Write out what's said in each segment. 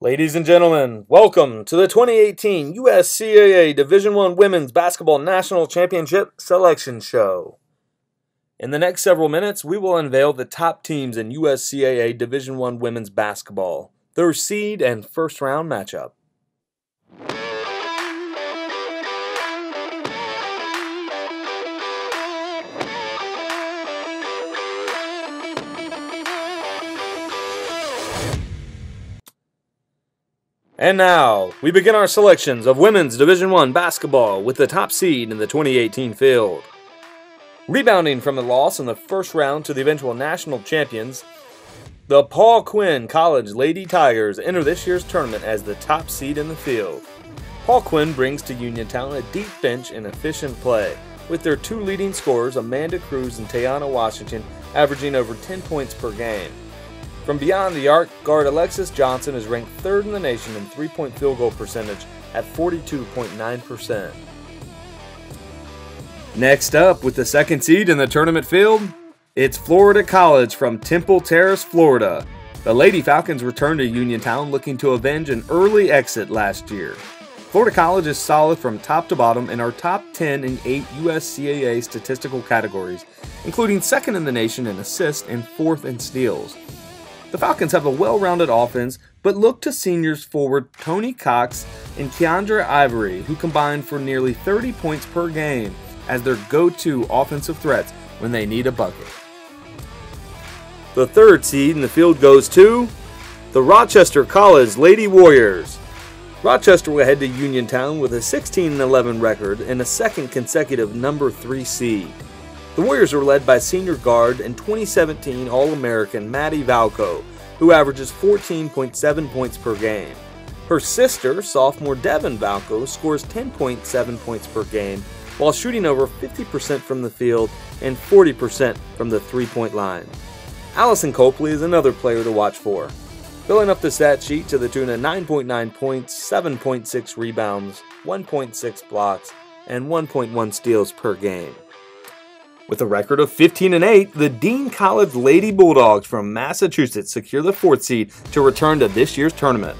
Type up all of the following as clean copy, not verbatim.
Ladies and gentlemen, welcome to the 2018 USCAA Division I Women's Basketball National Championship Selection Show. In the next several minutes, we will unveil the top teams in USCAA Division I Women's Basketball, their seed and first round matchup. And now, we begin our selections of Women's Division I basketball with the top seed in the 2018 field. Rebounding from the loss in the first round to the eventual national champions, the Quinn College Lady Tigers enter this year's tournament as the top seed in the field. Quinn brings to Uniontown a deep bench and efficient play, with their two leading scorers, Amanda Cruz and Tayana Washington, averaging over 10 points per game. From beyond the arc, guard Alexis Johnson is ranked third in the nation in three-point field goal percentage at 42.9%. Next up, with the second seed in the tournament field, it's Florida College from Temple Terrace, Florida. The Lady Falcons return to Uniontown looking to avenge an early exit last year. Florida College is solid from top to bottom and are top 10 in 8 USCAA statistical categories, including second in the nation in assists and fourth in steals. The Falcons have a well-rounded offense, but look to seniors forward Tony Cox and Keandra Ivory, who combine for nearly 30 points per game as their go-to offensive threats when they need a bucket. The third seed in the field goes to the Rochester College Lady Warriors. Rochester will head to Uniontown with a 16-11 record and a second consecutive number 3 seed. The Warriors are led by senior guard and 2017 All-American Maddie Valco, who averages 14.7 points per game. Her sister, sophomore Devin Valco, scores 10.7 points per game while shooting over 50% from the field and 40% from the three-point line. Allison Copley is another player to watch for, filling up the stat sheet to the tune of 9.9 points, 7.6 rebounds, 1.6 blocks, and 1.1 steals per game. With a record of 15-8, the Dean College Lady Bulldogs from Massachusetts secure the fourth seed to return to this year's tournament.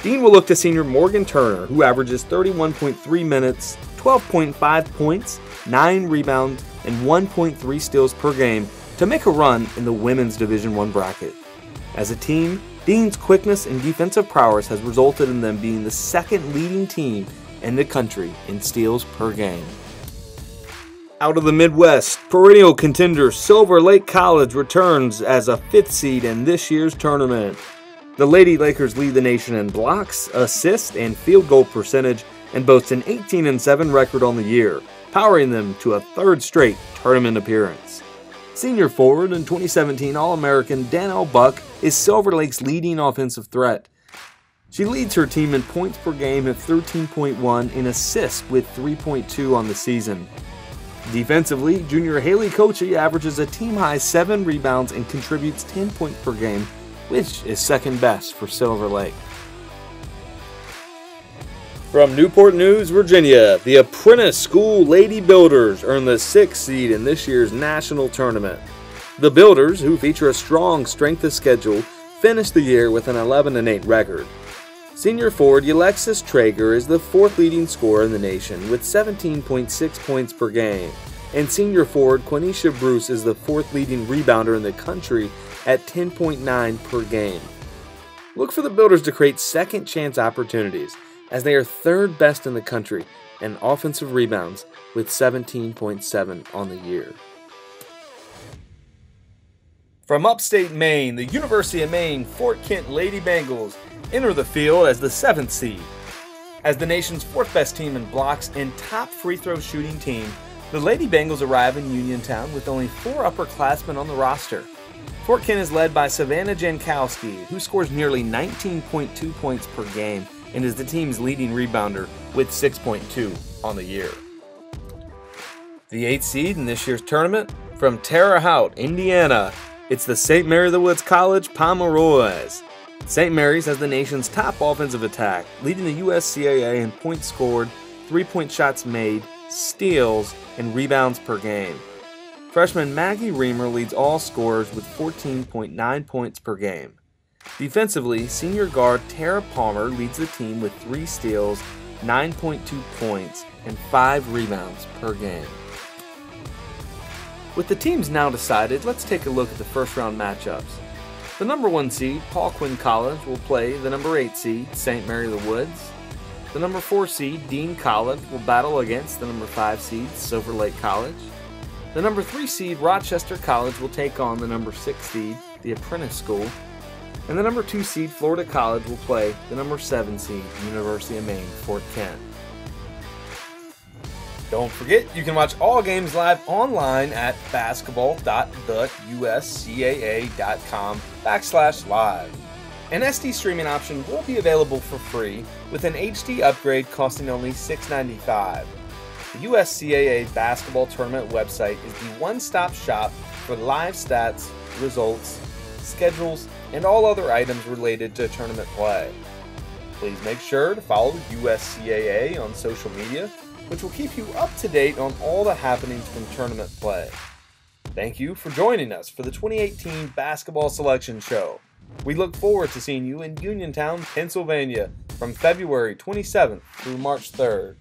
Dean will look to senior Morgan Turner, who averages 31.3 minutes, 12.5 points, 9 rebounds, and 1.3 steals per game to make a run in the Women's Division I bracket. As a team, Dean's quickness and defensive prowess has resulted in them being the second leading team in the country in steals per game. Out of the Midwest, perennial contender Silver Lake College returns as a fifth seed in this year's tournament. The Lady Lakers lead the nation in blocks, assists, and field goal percentage and boast an 18-7 record on the year, powering them to a third straight tournament appearance. Senior forward and 2017 All-American Danielle Buck is Silver Lake's leading offensive threat. She leads her team in points per game at 13.1 and assists with 3.2 on the season. Defensively, junior Haley Kochi averages a team-high 7 rebounds and contributes 10 points per game, which is second best for Silver Lake. From Newport News, Virginia, the Apprentice School Lady Builders earn the 6th seed in this year's national tournament. The Builders, who feature a strong strength of schedule, finished the year with an 11-8 record. Senior forward Alexis Traeger is the fourth leading scorer in the nation with 17.6 points per game, and senior forward Quinnisha Bruce is the fourth leading rebounder in the country at 10.9 per game. Look for the Builders to create second chance opportunities, as they are third best in the country in offensive rebounds with 17.7 on the year. From upstate Maine, the University of Maine Fort Kent Lady Bengals enter the field as the 7th seed. As the nation's 4th best team in blocks and top free throw shooting team, the Lady Bengals arrive in Uniontown with only 4 upperclassmen on the roster. Fort Kent is led by Savannah Jankowski, who scores nearly 19.2 points per game and is the team's leading rebounder with 6.2 on the year. The 8th seed in this year's tournament, from Terre Haute, Indiana, it's the St. Mary of the Woods College Pomeroys. St. Mary's has the nation's top offensive attack, leading the USCAA in points scored, three-point shots made, steals, and rebounds per game. Freshman Maggie Reamer leads all scorers with 14.9 points per game. Defensively, senior guard Tara Palmer leads the team with 3 steals, 9.2 points, and 5 rebounds per game. With the teams now decided, let's take a look at the first round matchups. The number 1 seed, Quinn College, will play the number 8 seed, St. Mary of the Woods. The number 4 seed, Dean College, will battle against the number 5 seed, Silver Lake College. The number 3 seed, Rochester College, will take on the number 6 seed, the Apprentice School. And the number 2 seed, Florida College, will play the number 7 seed, University of Maine, Fort Kent. Don't forget, you can watch all games live online at basketball.theuscaa.com/live. An SD streaming option will be available for free, with an HD upgrade costing only $6.95. The USCAA basketball tournament website is the one-stop shop for live stats, results, schedules, and all other items related to tournament play. Please make sure to follow USCAA on social media, which will keep you up to date on all the happenings from tournament play. Thank you for joining us for the 2018 Basketball Selection Show. We look forward to seeing you in Uniontown, Pennsylvania from February 27th through March 3rd.